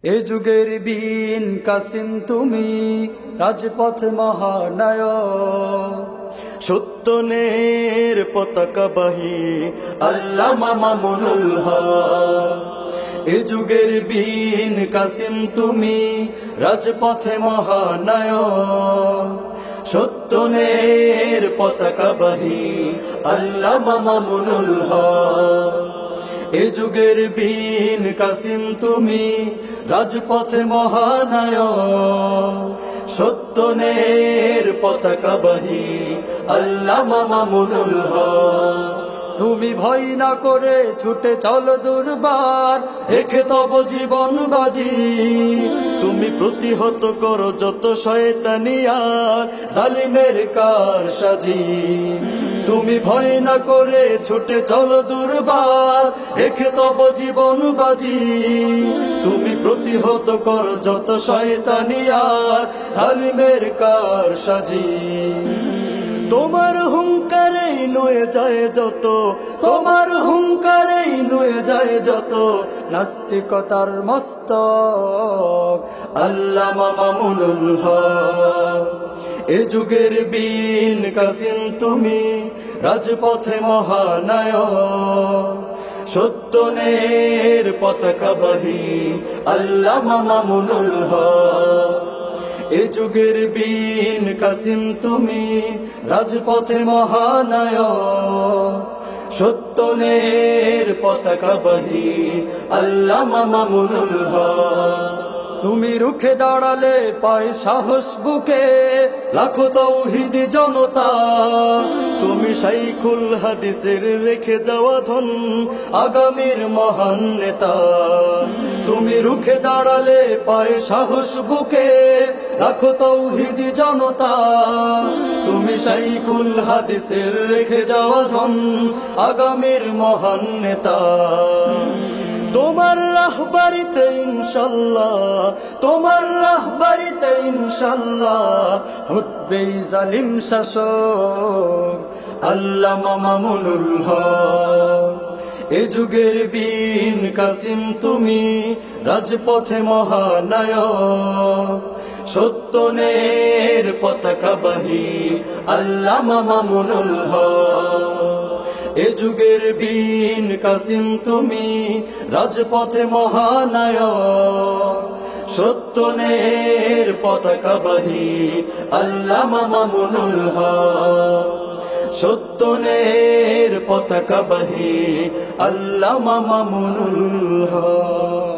এ যুগের বীন কাসিম তুমি, রাজপথ মহানায়ক। সত্যনের পতাকাবাহী আল্লামা মামুনুল হক। এ যুগের বীন কাসিম তুমি, রাজপথে মহানায়ক। সত্যনের পতাকাবাহী আল্লামা মামুনুল হক। এ যুগের বীন কাসিম তুমি, রাজপথে মহানায়ক। সত্যনের পতাকাবাহী আল্লামা মামুনুল হক। তুমি ভয় না করে ছুটে চলো দুর্বার, রেখে তব জীবন বাজি। তুমি প্রতিহত করো যত শয়তানিয়ার জালিমের কারসাজি। তুমি ভয় না করে ছুটে চলো দুর্বার, রেখে তব জীবন বাজি। তুমি প্রতিহত করো যত শয়তানিয়ার জালিমের কারসাজি। তোমার হুঙ্কারেই নুয়ে যায় যত, তোমার হুঙ্কারেই নুয়ে যায় যত নাস্তিকতার মস্তক আল্লামা মামুনুল হক। এ যুগের বীন কাসিম তুমি, রাজপথে মহানায়ক। সত্যনের পতাকাবাহী আল্লামা মামুনুল হক। এ যুগের বীন কাসিম তুমি, রাজপথে মহানায়ক। সত্যনের পতাকাবাহী আল্লামা মামুনুল হক। তুমি রুখে দাঁড়ালে পায় সাহস বুকে লাখো তাওহীদি জনতা। তুমি শাইখুল হাদিসের রেখে যাওয়া ধন, আগামীর মহান নেতা। তুমি রুখে দাঁড়ালে পায় সাহস বুকে লাখো তাওহীদি জনতা। তুমি শাইখুল হাদিসের রেখে যাওয়া ধন, আগামীর মহান নেতা। তোমার রাহবারিতে ইনশাল্লাহ, তোমার রাহবারিতে ইনশাল্লাহ উঠবে জালিম শাসক আল্লামা মামুনুল হক। এ যুগের বীন কাসিম তুমি, রাজপথে মহানায়ক। সত্যনের পতাকাবাহী আল্লামা মামুনুল হক। এ যুগের বীন কাসিম তুমি, রাজপথে মহানায়ক। সত্যনের পতাকাবাহী আল্লামা মামুনুল হক। সত্যনের পতাকাবাহী আল্লামা মামুনুল হক।